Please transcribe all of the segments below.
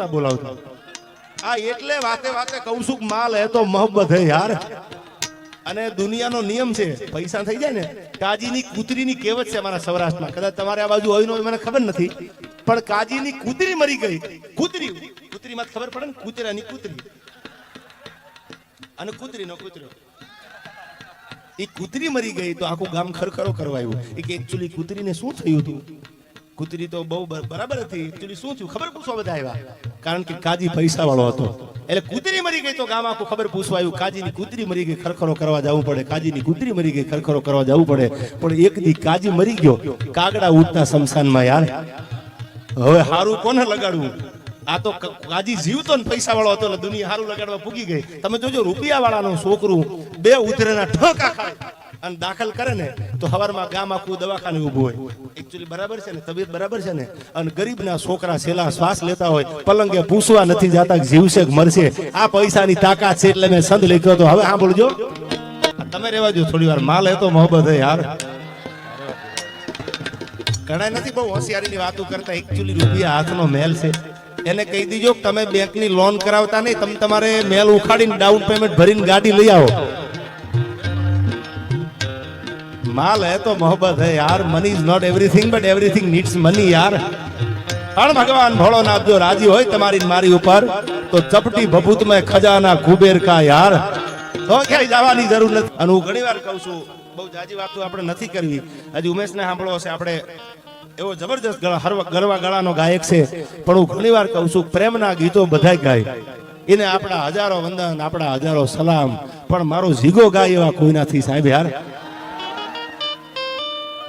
નહોતા બોલાવતા આ એટલે વાતે વાતે કહું છું કે માલ હે તો મોહબ્બત હે યાર અને દુનિયાનો નિયમ છે પૈસા થઈ જાય ને કાજીની કૂતરીની કહેવત છે અમારા સૌરાષ્ટ્રમાં કદાચ તમારે આ બાજુ હોય મને ખબર નથી પણ કાજીની કૂતરી મરી ગઈ કૂતરીમાં ખબર પડે ને કૂતરાની કૂતરી અને કૂતરીનો કૂતરો એ કૂતરી મરી ગઈ તો આખું ગામ ખરખરો કરવાયું કે એકચ્યુઅલી કૂતરીને શું થયું હતું કૂતરી તો બહુ બરાબર હતી એકચ્યુઅલી શું થયું ખબર પૂછવા બધા આવ્યા કારણ કે કાજી પૈસા વાળો હતો એટલે કૂતરી મરી ગઈ તો ગામ આખું ખબર પૂછવા આવ્યું કાજીની કૂતરી મરી ગઈ ખરખરો કરવા જવું પડે કાજીની કૂતરી મરી ગઈ ખરખરો કરવા જવું પડે પણ એક દી કાજી મરી ગયો કાગડા ઉડતા શમશાનમાં યાર હવે હારું કોને લગાડવું આ તો કાજી જીવતો ને પૈસા વાળો હતો એટલે દુનિયા હારું લગાડવા પૂગી ગઈ તમે જોજો રૂપિયા વાળાનું છોકરું બે ઉધરેના ઠોકા ખાય અને દાખલ કરે ને તો હવારમાં ગામ આખું દવાખાને ઊભું હોય એકચ્યુઅલી બરાબર છે ને તબિયત બરાબર છે ને અને ગરીબના છોકરા છેલ્લા શ્વાસ લેતા હોય પલંગે પૂછવા નથી જાતા જીવશે કે મરશે આ પૈસાની તાકાત છે એટલે મેં સંદ લખ્યો તો હવે સાંભળજો તમે રહેવા દો થોડી વાર માલ હે તો મોહબ્બત હે યાર ઘણા નથી બહુ હોશિયારીની વાતો કરતા એકચ્યુઅલી રૂપિયા હાથનો મેલ છે એને કહી દીજો કે તમે બેંકની લોન કરાવતા નહીં તમે તમારે મેલ ઉખાડીને ડાઉન પેમેન્ટ ભરીને ગાડી લઈ આવો माल है तो मोहब्बत है यार money is not everything but everything needs money यार हर भगवान भोलोनाथ जो राजी होय तमारी मारी ऊपर तो चपटी भभूत में खजाना कुबेर का यार तो क्या जवानी જરૂર નથી અને હું ઘણીવાર કહું છું બહુ જાજી વાતો આપણે નથી કરવી હજી ઉમેશને સાંભળો છે આપણે એવો જબરજસ્ત ગરવા ગળાનો ગાયક છે પણ હું ઘણીવાર કહું છું પ્રેમના ગીતો બધાય ગાય એને આપણા હજારો વંદન આપણા હજારો સલામ પણ મારો જીગો ગાય એવા કોઈ નથી સાહેબ યાર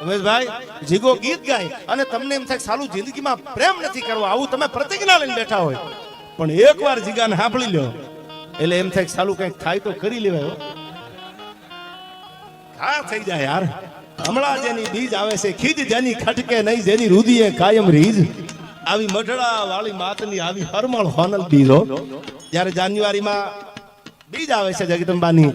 ઉમેશભાઈ જીગો ગીત ગાય અને તમને એમ થાય સાલું જિંદગીમાં પ્રેમ નથી કરવો આવું તમે પ્રતિજ્ઞા લઈને બેઠા હોય પણ એકવાર જીગાને સાંભળી લો એટલે એમ થાય સાલું કંઈક થાય તો કરી લેવાય હા થઈ જાય યાર હમણાં જેની બીજ આવે છે ખીજ જેની ખટકે નહીં જેની રુધિએ કાયમ રીજ આવી મઢડા વાળી માતની આવી હરમળ હોનલ બીજો જ્યારે જાન્યુઆરીમાં બીજ આવે છે જગદંબાની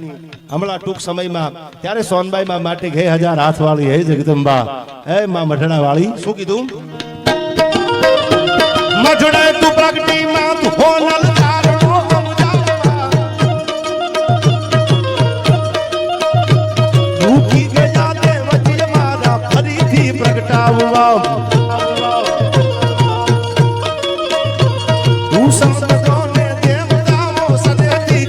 હમણાં ટૂંક સમયમાં ત્યારે સોનબાઈ માં માટે ગઈ 1000 હાથ વાળી હે જગદંબા હે માં મઢડા વાળી શું કીધું મઢડા તું પ્રગટી માં તું હોનલ તારણો સમજાવવા દુખી ગયા તે વચ્ચે મારા ફરીથી પ્રગટાવવા તું સંતો ને દેવતાઓ સદેતી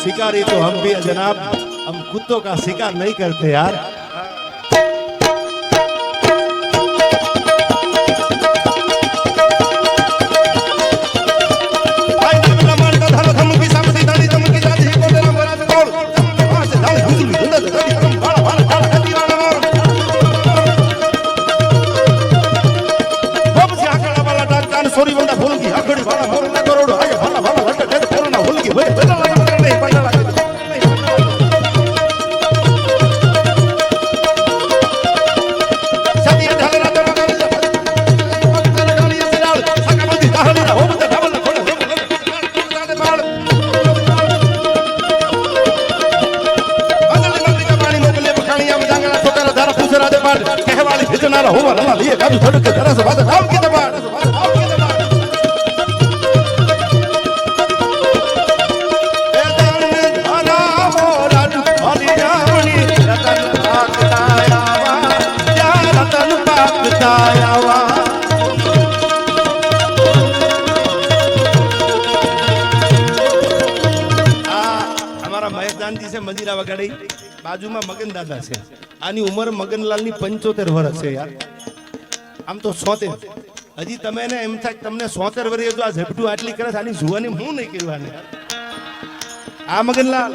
शिकारी तो हम भी जनाब हम कुत्तों का शिकार नहीं करते यार सोरी बंदा भूल की आखड़ी वाला मोरना करोड़ आगे भला भला लट दे कोरोना भूल की भाई बेटा नहीं पड़ना सदी ढलरा तो कर गाली से डाल सका बंदी दाहली हो बता डबल थोड़े दे मार अंदर मंत्री का पानी मोकले बखानिया में जांगला ठोकरा धारा पूछरा दे पाट कहवाली भिजनारा होवा लमा लिए काजू धड़क के तरह से बात काम की दबाड़ મંજીરા વગાડી બાજુમાં મગન દાદા છે આની ઉંમર મગનલાલની 75 વર્ષ છે યાર આમ તો 70 હજી તમે ને એમ થાય તમને 70 વર્ષે જો આ ઝપટું આટલી કરે આની જુવાની હું નહીં કરવાની આ મગનલાલ